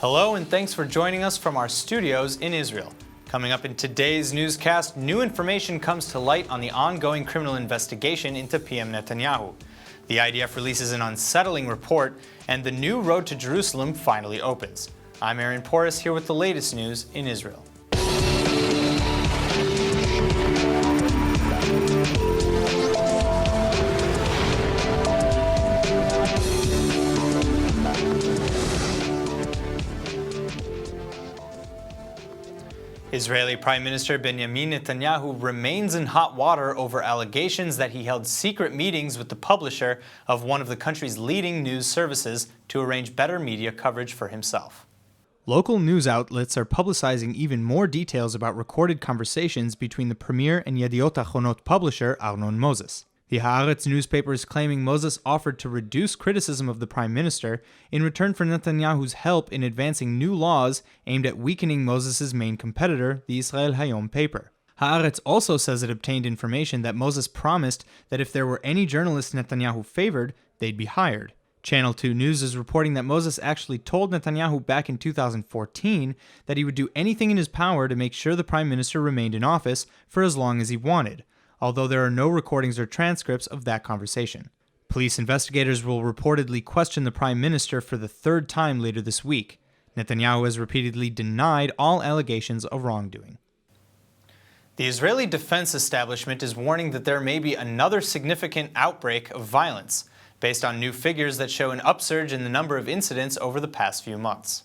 Hello and thanks for joining us from our studios in Israel. Coming up in today's newscast, new information comes to light on the ongoing criminal investigation into PM Netanyahu. The IDF releases an unsettling report, and the new road to Jerusalem finally opens. I'm Aaron Porras here with the latest news in Israel. Israeli Prime Minister Benjamin Netanyahu remains in hot water over allegations that he held secret meetings with the publisher of one of the country's leading news services to arrange better media coverage for himself. Local news outlets are publicizing even more details about recorded conversations between the premier and Yediot Achronot publisher Arnon Moses. The Haaretz newspaper is claiming Moses offered to reduce criticism of the prime minister in return for Netanyahu's help in advancing new laws aimed at weakening Moses' main competitor, the Israel Hayom paper. Haaretz also says it obtained information that Moses promised that if there were any journalists Netanyahu favored, they'd be hired. Channel 2 News is reporting that Moses actually told Netanyahu back in 2014 that he would do anything in his power to make sure the prime minister remained in office for as long as he wanted, although there are no recordings or transcripts of that conversation. Police investigators will reportedly question the prime minister for the third time later this week. Netanyahu has repeatedly denied all allegations of wrongdoing. The Israeli defense establishment is warning that there may be another significant outbreak of violence, based on new figures that show an upsurge in the number of incidents over the past few months.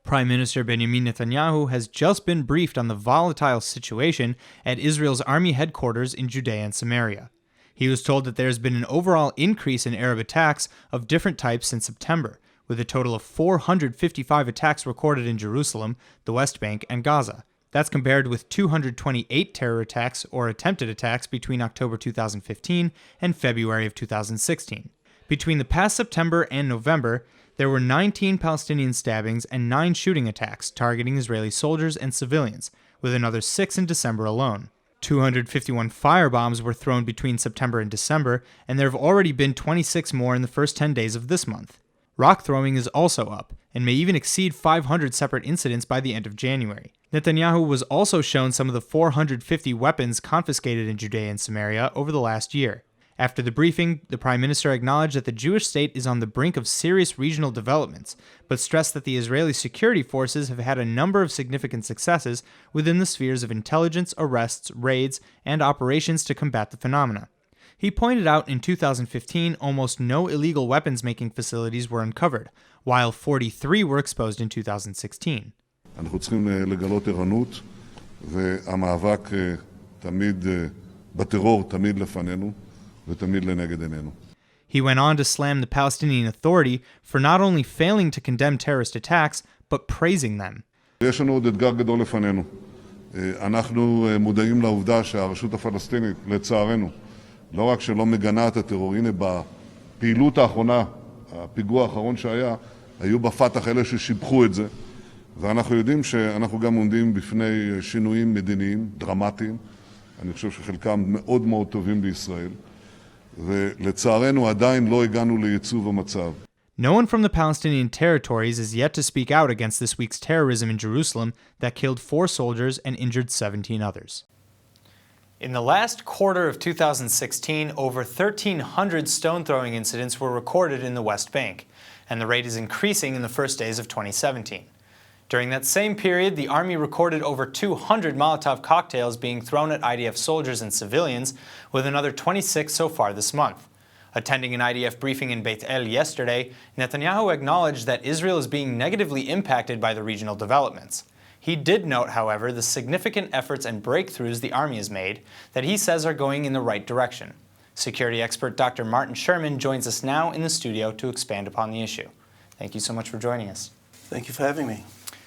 Prime Minister Benjamin Netanyahu has just been briefed on the volatile situation at Israel's army headquarters in Judea and Samaria. He was told that there has been an overall increase in Arab attacks of different types since September, with a total of 455 attacks recorded in Jerusalem, the West Bank, and Gaza. That's compared with 228 terror attacks or attempted attacks between October 2015 and February of 2016. Between the past September and November, there were 19 Palestinian stabbings and 9 shooting attacks targeting Israeli soldiers and civilians, with another 6 in December alone. 251 firebombs were thrown between September and December, and there have already been 26 more in the first 10 days of this month. Rock throwing is also up, and may even exceed 500 separate incidents by the end of January. Netanyahu was also shown some of the 450 weapons confiscated in Judea and Samaria over the last year. After the briefing, the Prime Minister acknowledged that the Jewish state is on the brink of serious regional developments, but stressed that the Israeli security forces have had a number of significant successes within the spheres of intelligence, arrests, raids, and operations to combat the phenomena. He pointed out in 2015 almost no illegal weapons-making facilities were uncovered, while 43 were exposed in 2016. אנחנו צריכים לגלות ערנות, והמאבק בטרור תמיד לפנינו. He went on to slam the Palestinian Authority for not only failing to condemn terrorist attacks, but praising them. יש לנו עוד אתגר גדול לפנינו. אנחנו מודעים לעובדה שהרשות הפלסטינית, לצערנו, לא רק שלא מגנה את הטרור, הנה בפעילות האחרונה, הפיגוע האחרון שהיה, היו בפתח אלה ששיבחו את זה, ואנחנו יודעים שאנחנו גם עומדים בפני שינויים מדיניים דרמטיים, אני חושב שחלקם מאוד מאוד טובים בישראל. ולצערנו עדיין לא הגענו לייצוב המצב. No one from the Palestinian territories is yet to speak out against this week's terrorism in Jerusalem that killed 4 soldiers and injured 17 others. In the last quarter of 2016, over 1,300 stone-throwing incidents were recorded in the West Bank, and the rate is increasing in the first days of 2017. During that same period, the army recorded over 200 Molotov cocktails being thrown at IDF soldiers and civilians, with another 26 so far this month. Attending an IDF briefing in Beit El yesterday, Netanyahu acknowledged that Israel is being negatively impacted by the regional developments. He did note, however, the significant efforts and breakthroughs the army has made that he says are going in the right direction. Security expert Dr. Martin Sherman joins us now in the studio to expand upon the issue. Thank you so much for joining us. Thank you for having me.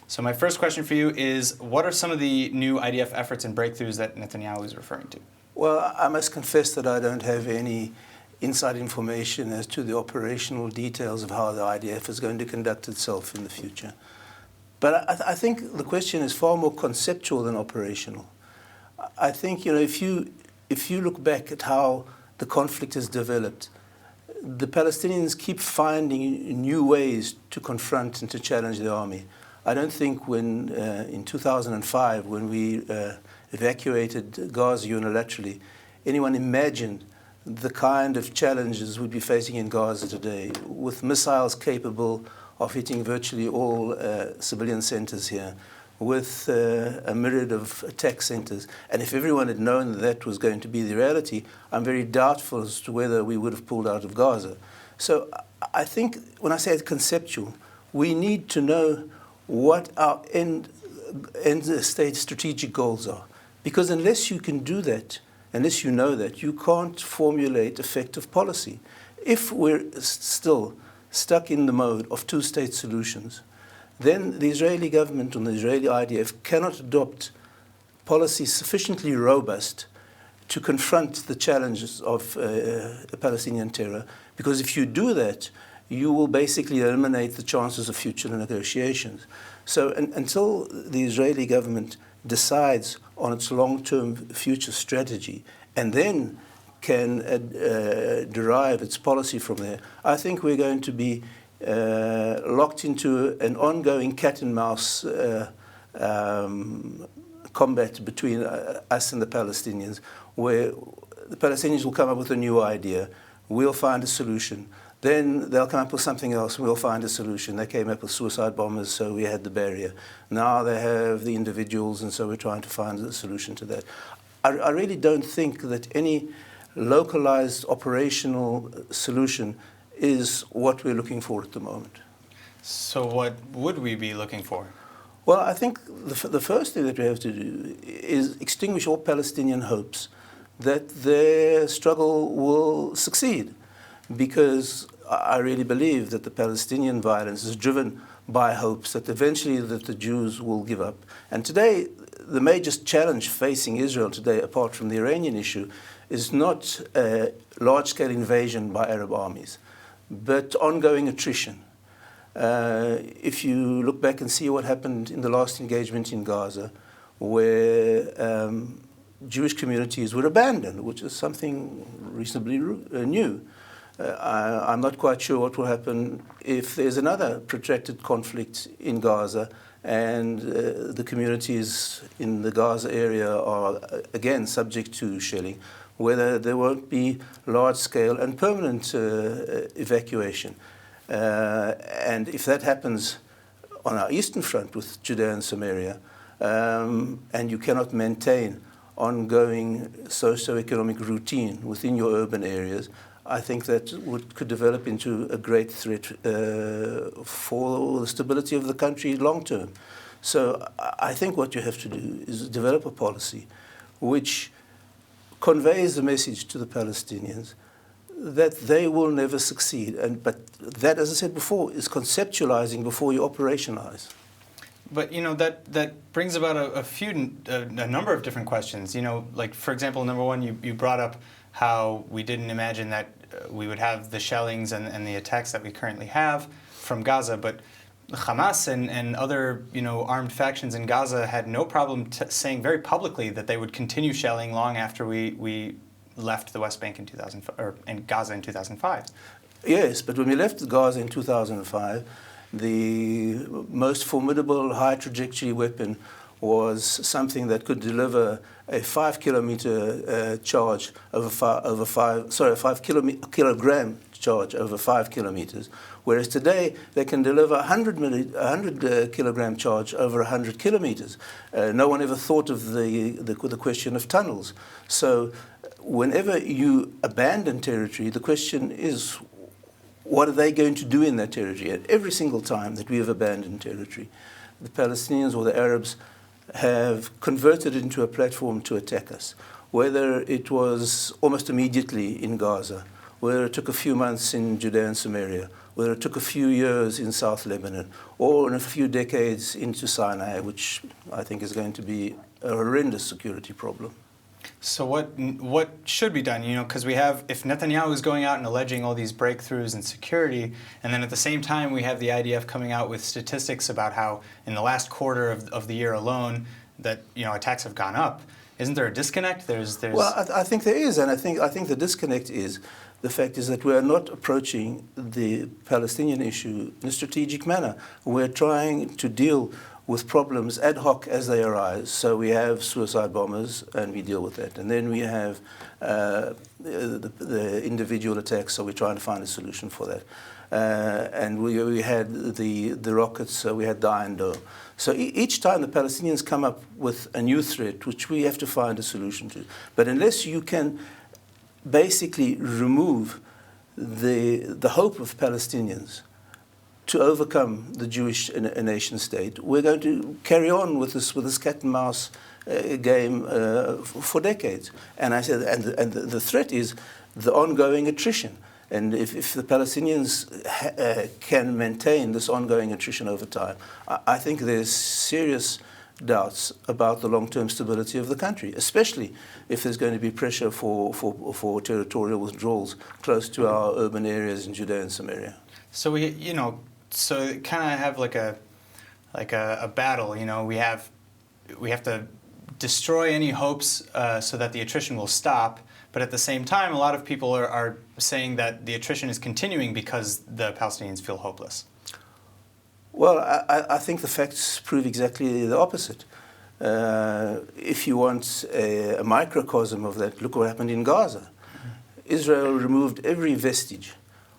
So my first question for you is, what are some of the new IDF efforts and breakthroughs that Netanyahu is referring to? Well, I must confess that I don't have any inside information as to the operational details of how the IDF is going to conduct itself in the future. But I think the question is far more conceptual than operational. I think, if you look back at how the conflict has developed, the Palestinians keep finding new ways to confront and to challenge the army. I don't think when, in 2005, when we evacuated Gaza unilaterally, anyone imagined the kind of challenges we'd be facing in Gaza today, with missiles capable of hitting virtually all civilian centers here, with a myriad of attack centers. And if everyone had known that was going to be the reality, I'm very doubtful as to whether we would have pulled out of Gaza. So I think when I say it's conceptual, we need to know what our end state strategic goals are. Because unless you can do that, unless you know that, you can't formulate effective policy. If we're still stuck in the mode of two-state solutions, then the Israeli government and the Israeli IDF cannot adopt policies sufficiently robust to confront the challenges of Palestinian terror, because if you do that, you will basically eliminate the chances of future negotiations. So until the Israeli government decides on its long-term future strategy and then can derive its policy from there, I think we're going to be locked into an ongoing cat-and-mouse combat between us and the Palestinians, where the Palestinians will come up with a new idea, we'll find a solution, then they'll come up with something else, and we'll find a solution. They came up with suicide bombers, so we had the barrier. Now they have the individuals, and so we're trying to find a solution to that. I really don't think that any localized operational solution is what we're looking for at the moment. So what would we be looking for? Well, I think the first thing that we have to do is extinguish all Palestinian hopes that their struggle will succeed, because I really believe that the Palestinian violence is driven by hopes that eventually that the Jews will give up. And today, the major challenge facing Israel today, apart from the Iranian issue, is not a large-scale invasion by Arab armies, but ongoing attrition. If you look back and see what happened in the last engagement in Gaza, where Jewish communities were abandoned, which is something reasonably new. I'm not quite sure what will happen if there's another protracted conflict in Gaza and the communities in the Gaza area are again subject to shelling, whether there won't be large-scale and permanent evacuation. And if that happens on our eastern front with Judea and Samaria, and you cannot maintain ongoing socio-economic routine within your urban areas, I think that could develop into a great threat for the stability of the country long term. So I think what you have to do is develop a policy which conveys the message to the Palestinians that they will never succeed. But that, as I said before, is conceptualizing before you operationalize. But, you know, that brings about a number of different questions. You know, like, for example, number one, you brought up how we didn't imagine that we would have the shellings and the attacks that we currently have from Gaza, but Hamas and other, you know, armed factions in Gaza had no problem saying very publicly that they would continue shelling long after we left the West Bank in Gaza in 2005. Yes, but when we left Gaza in 2005, the most formidable high trajectory weapon was something that could deliver a 5-kilometer charge over a 5 kilogram charge over 5 kilometers, whereas today they can deliver 100 kilogram charge over 100 kilometers. No one ever thought of the question of tunnels. So whenever you abandon territory, the question is, what are they going to do in that territory? And every single time that we have abandoned territory, the Palestinians or the Arabs have converted it into a platform to attack us, whether it was almost immediately in Gaza, whether it took a few months in Judea and Samaria, whether it took a few years in South Lebanon, or in a few decades into Sinai, which I think is going to be a horrendous security problem. So what should be done? You know, because we have, if Netanyahu is going out and alleging all these breakthroughs in security, and then at the same time we have the IDF coming out with statistics about how in the last quarter of the year alone that, you know, attacks have gone up. Isn't there a disconnect? Well, I think there is, and I think the disconnect is the fact is that we are not approaching the Palestinian issue in a strategic manner. We're trying to deal with problems ad hoc as they arise. So we have suicide bombers, and we deal with that. And then we have the individual attacks, so we're trying to find a solution for that. And we had the rockets, so we had the Iron Dome. So each time the Palestinians come up with a new threat, which we have to find a solution to. But unless you can basically remove the hope of Palestinians to overcome the Jewish nation state, we're going to carry on with this cat and mouse game for decades. And I said, and the threat is the ongoing attrition. And if the Palestinians can maintain this ongoing attrition over time, I think there's serious doubts about the long-term stability of the country, especially if there's going to be pressure for territorial withdrawals close to our urban areas in Judea and Samaria. So we, so kind of have like a battle. We have to destroy any hopes so that the attrition will stop. But at the same time, a lot of people are saying that the attrition is continuing because the Palestinians feel hopeless. Well, I think the facts prove exactly the opposite. If you want a microcosm of that, look what happened in Gaza. Israel removed every vestige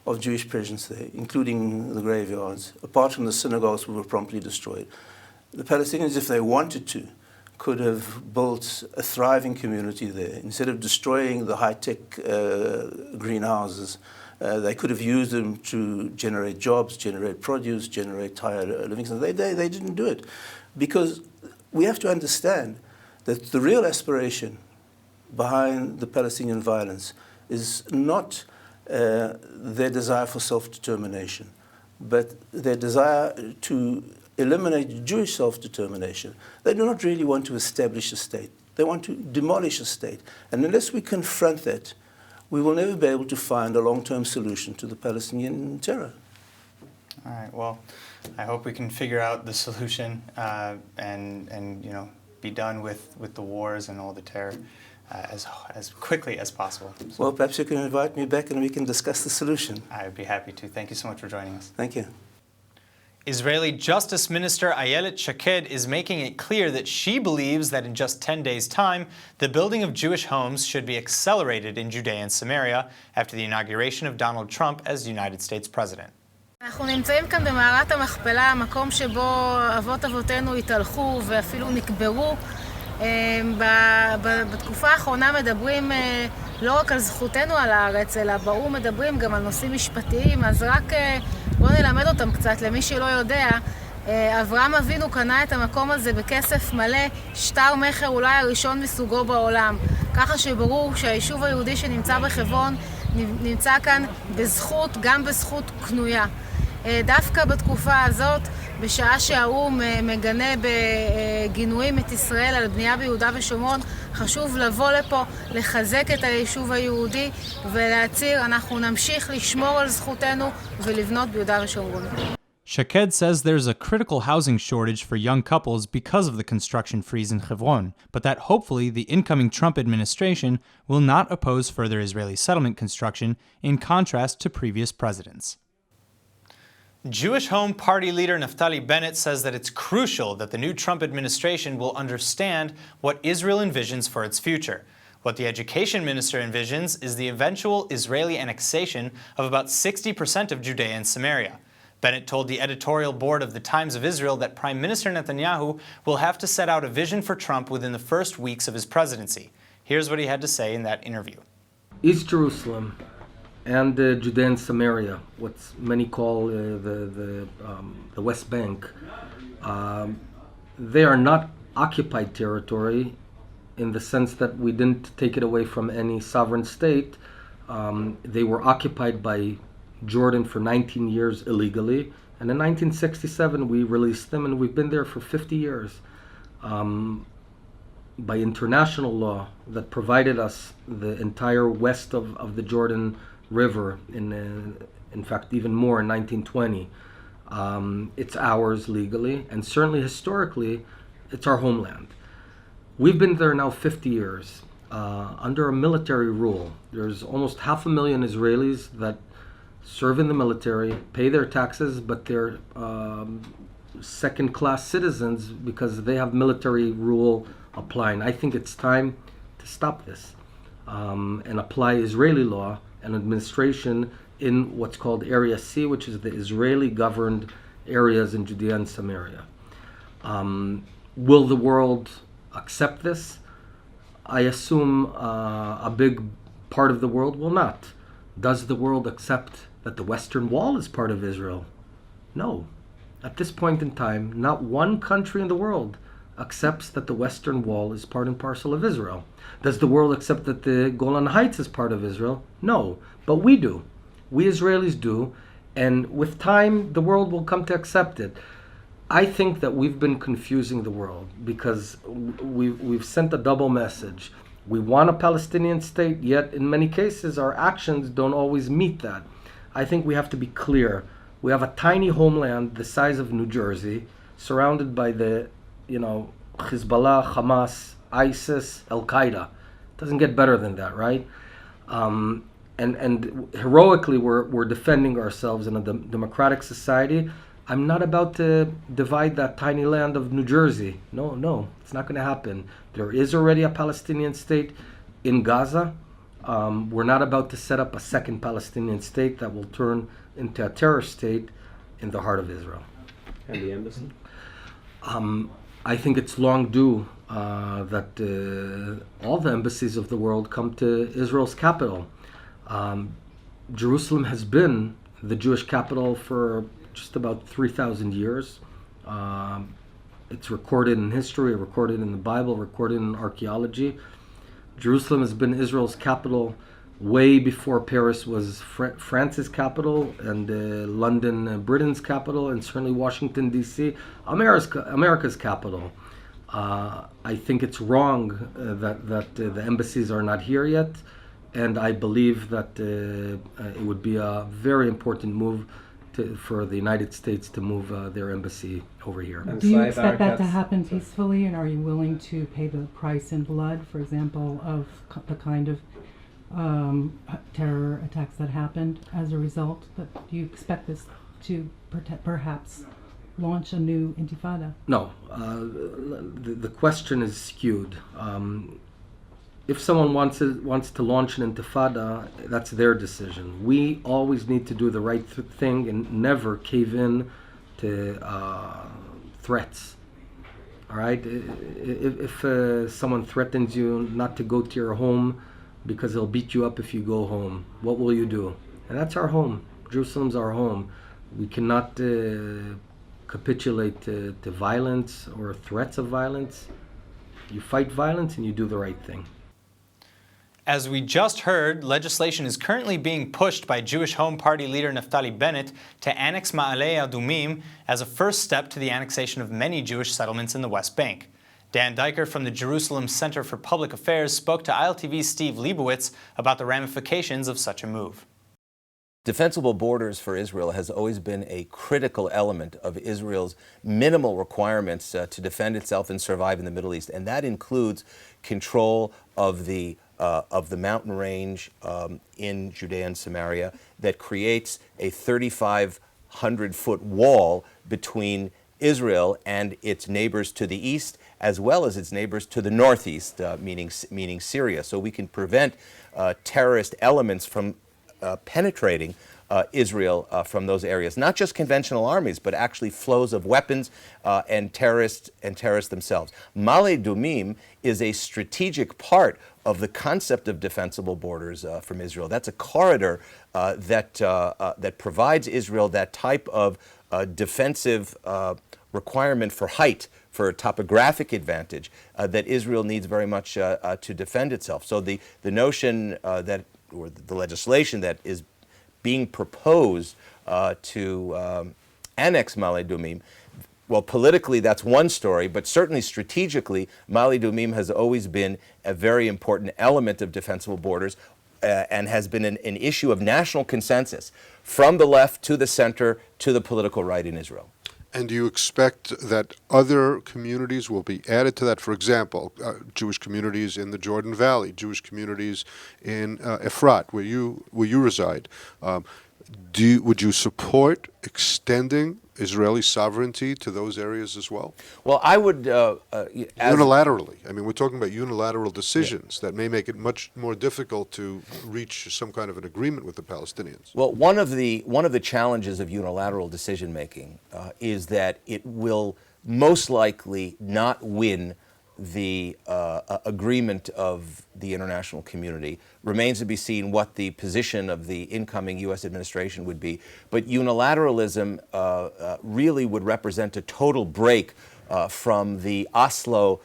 of Jewish presence there, including the graveyards, apart from the synagogues which were promptly destroyed. The Palestinians, if they wanted to, could have built a thriving community there. Instead of destroying the high-tech greenhouses, they could have used them to generate jobs, generate produce, generate higher living standards. They didn't do it. Because we have to understand that the real aspiration behind the Palestinian violence is not their desire for self-determination, but their desire to eliminate Jewish self-determination. They do not really want to establish a state. They want to demolish a state. And unless we confront that, we will never be able to find a long-term solution to the Palestinian terror. All right. Well, I hope we can figure out the solution and be done with the wars and all the terror as quickly as possible. So well, perhaps you can invite me back and we can discuss the solution. I would be happy to. Thank you so much for joining us. Thank you. Israeli Justice Minister Ayelet Shaked is making it clear that she believes that in just 10 days' time, the building of Jewish homes should be accelerated in Judea and Samaria after the inauguration of Donald Trump as United States President. אנחנו נמצאים כאן במערת המכפלה, המקום שבו אבות אבותינו התהלכו ואפילו נקברו. בתקופה האחרונה מדברים לא רק על זכותנו על הארץ, אלא באום מדברים גם על נושאים משפטיים, אז רק בואו נלמד אותם קצת, למי שלא יודע. אברהם אבינו קנה את המקום הזה בכסף מלא, שטר מכר אולי הראשון מסוגו בעולם. ככה שברור שהיישוב היהודי שנמצא בחברון נמצא כאן בזכות, גם בזכות קנויה. דווקא בתקופה הזאת, בשעה שהאו"ם מגנה בגינויים את ישראל על בנייה ביהודה ושומרון, חשוב לבוא לפה, לחזק את היישוב היהודי ולהצהיר, אנחנו נמשיך לשמור על זכותנו ולבנות ביהודה ושומרון. Shaked says there's a critical housing shortage for young couples because of the construction freeze in Hebron, but that hopefully the incoming Trump administration will not oppose further Israeli settlement construction in contrast to previous presidents. Jewish Home Party leader Naftali Bennett says that it's crucial that the new Trump administration will understand what Israel envisions for its future. What the education minister envisions is the eventual Israeli annexation of about 60% of Judea and Samaria. Bennett told the editorial board of the Times of Israel that Prime Minister Netanyahu will have to set out a vision for Trump within the first weeks of his presidency. Here's what he had to say in that interview. East Jerusalem and Judea and Samaria, what many call the West Bank, they are not occupied territory in the sense that we didn't take it away from any sovereign state. They were occupied by Jordan for 19 years illegally, and in 1967 we released them, and we've been there for 50 years. By international law that provided us the entire west of the Jordan River, in fact even more in 1920, it's ours legally, and certainly historically it's our homeland. We've been there now 50 years. under a military rule. There's almost 500,000 Israelis that serve in the military, pay their taxes, but they're second-class citizens because they have military rule applying. I think it's time to stop this and apply Israeli law and administration in what's called Area C, which is the Israeli-governed areas in Judea and Samaria. Will the world accept this? I assume a big part of the world will not. Does the world accept that the Western Wall is part of Israel? No. At this point in time, not one country in the world accepts that the Western Wall is part and parcel of Israel. Does the world accept that the Golan Heights is part of Israel? No. But we do. We Israelis do. And with time, the world will come to accept it. I think that we've been confusing the world because we've sent a double message. We want a Palestinian state, yet in many cases our actions don't always meet that. I think we have to be clear. We have a tiny homeland the size of New Jersey, surrounded by the, Hezbollah, Hamas, ISIS, Al-Qaeda. Doesn't get better than that, right? And heroically we're defending ourselves in a democratic society. I'm not about to divide that tiny land of New Jersey. No, it's not going to happen. There is already a Palestinian state in Gaza. We're not about to set up a second Palestinian state that will turn into a terror state in the heart of Israel. And the embassy? I think it's long due that all the embassies of the world come to Israel's capital. Jerusalem has been the Jewish capital for just about 3,000 years. It's recorded in history, recorded in the Bible, recorded in archaeology. Jerusalem has been Israel's capital way before Paris was France's capital, and London, Britain's capital, and certainly Washington, D.C., America's capital. I think it's wrong that the embassies are not here yet, and I believe that it would be a very important move for the United States to move their embassy over here. And Do you Saif expect that to Arikat's- happen peacefully, and are you willing to pay the price in blood, for example, of the kind of terror attacks that happened as a result? But do you expect this to perhaps launch a new intifada? No, the question is skewed. If someone wants to launch an intifada, that's their decision. We always need to do the right thing and never cave in to threats. All right? If someone threatens you not to go to your home because they'll beat you up if you go home, what will you do? And that's our home. Jerusalem's our home. We cannot capitulate to violence or threats of violence. You fight violence and you do the right thing. As we just heard, legislation is currently being pushed by Jewish Home Party leader Naftali Bennett to annex Ma'aleh Adumim as a first step to the annexation of many Jewish settlements in the West Bank. Dan Diker from the Jerusalem Center for Public Affairs spoke to ILTV's Steve Leibowitz about the ramifications of such a move. Defensible borders for Israel has always been a critical element of Israel's minimal requirements to defend itself and survive in the Middle East, and that includes control of the mountain range in Judea and Samaria that creates a 3,500-foot wall between Israel and its neighbors to the east, as well as its neighbors to the northeast, meaning Syria. So we can prevent terrorist elements from penetrating Israel from those areas. Not just conventional armies, but actually flows of weapons and terrorists themselves. Ma'aleh Adumim is a strategic part of the concept of defensible borders from Israel. That's a corridor that provides Israel that type of defensive requirement for height, for topographic advantage that Israel needs very much to defend itself. So the notion or the legislation that is being proposed to annex Ma'aleh Adumim, well, politically that's one story, but certainly strategically, Ma'aleh Adumim has always been a very important element of defensible borders and has been an issue of national consensus from the left to the center to the political right in Israel. And do you expect that other communities will be added to that? For example, Jewish communities in the Jordan Valley, Jewish communities in Efrat, where you reside. Would you support extending Israeli sovereignty to those areas as well? Well, I would unilaterally. I mean, we're talking about unilateral decisions that may make it much more difficult to reach some kind of an agreement with the Palestinians. Well, one of the challenges of unilateral decision making is that it will most likely not win the agreement of the international community. Remains to be seen what the position of the incoming U.S. administration would be. But unilateralism really would represent a total break from the Oslo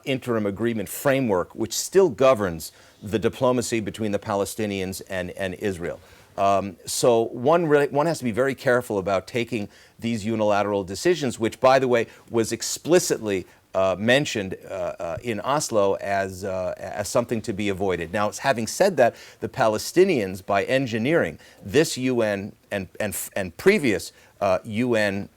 interim agreement framework, which still governs the diplomacy between the Palestinians and Israel. So one has to be very careful about taking these unilateral decisions, which, by the way, was explicitly mentioned in Oslo as something to be avoided. Now, having said that, the Palestinians, by engineering this UN and previous UN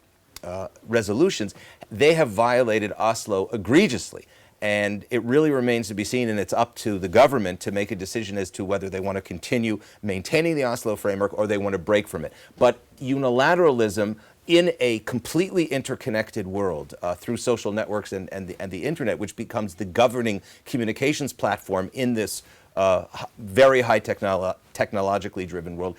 resolutions, they have violated Oslo egregiously. And it really remains to be seen, and it's up to the government to make a decision as to whether they want to continue maintaining the Oslo framework or they want to break from it. But unilateralism in a completely interconnected world through social networks and the internet, which becomes the governing communications platform in this very high technologically driven world,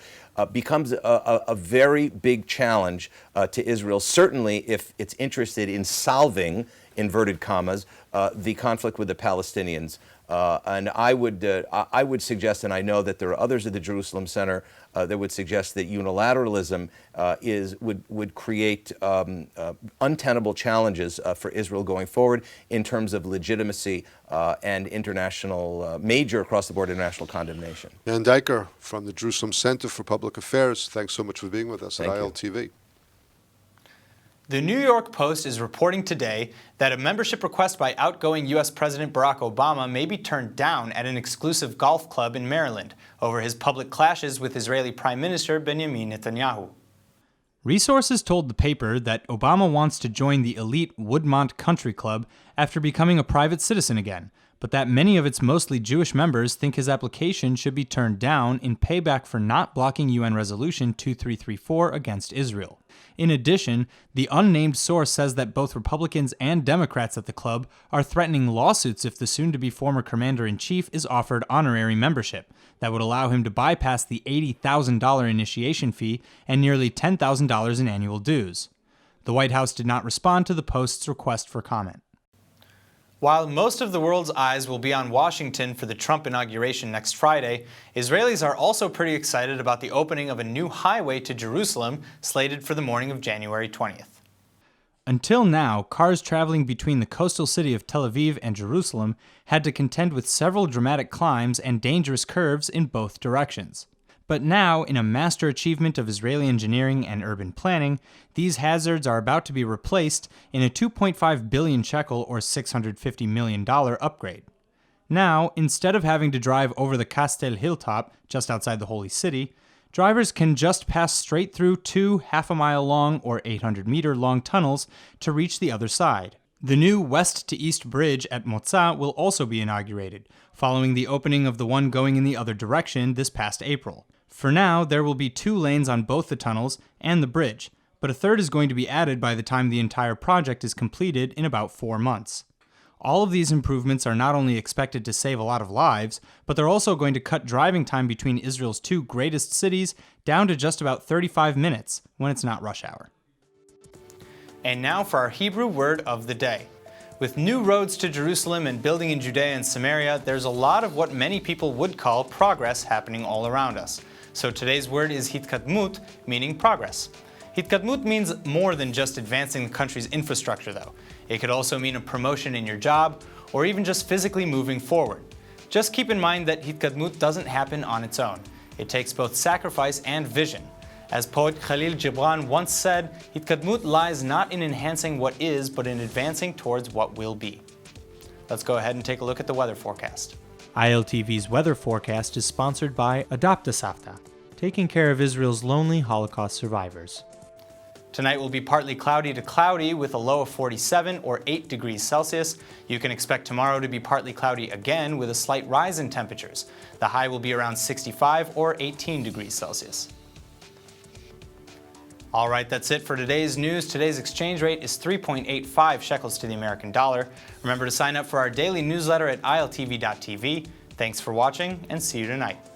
becomes a very big challenge to Israel, certainly if it's interested in solving, inverted commas, the conflict with the Palestinians. And I would suggest, and I know that there are others at the Jerusalem Center that would suggest that unilateralism would create untenable challenges for Israel going forward in terms of legitimacy and international, major across-the-board international condemnation. Dan Diker from the Jerusalem Center for Public Affairs, thanks so much for being with us at ILTV. The New York Post is reporting today that a membership request by outgoing U.S. President Barack Obama may be turned down at an exclusive golf club in Maryland over his public clashes with Israeli Prime Minister Benjamin Netanyahu. Resources told the paper that Obama wants to join the elite Woodmont Country Club after becoming a private citizen again, but that many of its mostly Jewish members think his application should be turned down in payback for not blocking UN Resolution 2334 against Israel. In addition, the unnamed source says that both Republicans and Democrats at the club are threatening lawsuits if the soon-to-be former commander-in-chief is offered honorary membership that would allow him to bypass the $80,000 initiation fee and nearly $10,000 in annual dues. The White House did not respond to the Post's request for comment. While most of the world's eyes will be on Washington for the Trump inauguration next Friday, Israelis are also pretty excited about the opening of a new highway to Jerusalem slated for the morning of January 20th. Until now, cars traveling between the coastal city of Tel Aviv and Jerusalem had to contend with several dramatic climbs and dangerous curves in both directions. But now, in a master achievement of Israeli engineering and urban planning, these hazards are about to be replaced in a 2.5 billion shekel or $650 million upgrade. Now, instead of having to drive over the Kastel hilltop just outside the Holy City, drivers can just pass straight through two half-a-mile-long or 800-meter-long tunnels to reach the other side. The new west-to-east bridge at Motza will also be inaugurated, following the opening of the one going in the other direction this past April. For now, there will be 2 lanes on both the tunnels and the bridge, but a third is going to be added by the time the entire project is completed in about 4 months. All of these improvements are not only expected to save a lot of lives, but they're also going to cut driving time between Israel's 2 greatest cities down to just about 35 minutes when it's not rush hour. And now for our Hebrew word of the day. With new roads to Jerusalem and building in Judea and Samaria, there's a lot of what many people would call progress happening all around us. So today's word is hitkadmut, meaning progress. Hitkadmut means more than just advancing the country's infrastructure, though. It could also mean a promotion in your job, or even just physically moving forward. Just keep in mind that hitkadmut doesn't happen on its own. It takes both sacrifice and vision. As poet Khalil Gibran once said, hitkadmut lies not in enhancing what is, but in advancing towards what will be. Let's go ahead and take a look at the weather forecast. ILTV's weather forecast is sponsored by Adopt a Savta, taking care of Israel's lonely Holocaust survivors. Tonight will be partly cloudy to cloudy with a low of 47 or 8 degrees Celsius. You can expect tomorrow to be partly cloudy again with a slight rise in temperatures. The high will be around 65 or 18 degrees Celsius. All right, that's it for today's news. Today's exchange rate is 3.85 shekels to the American dollar. Remember to sign up for our daily newsletter at iltv.tv. Thanks for watching and see you tonight.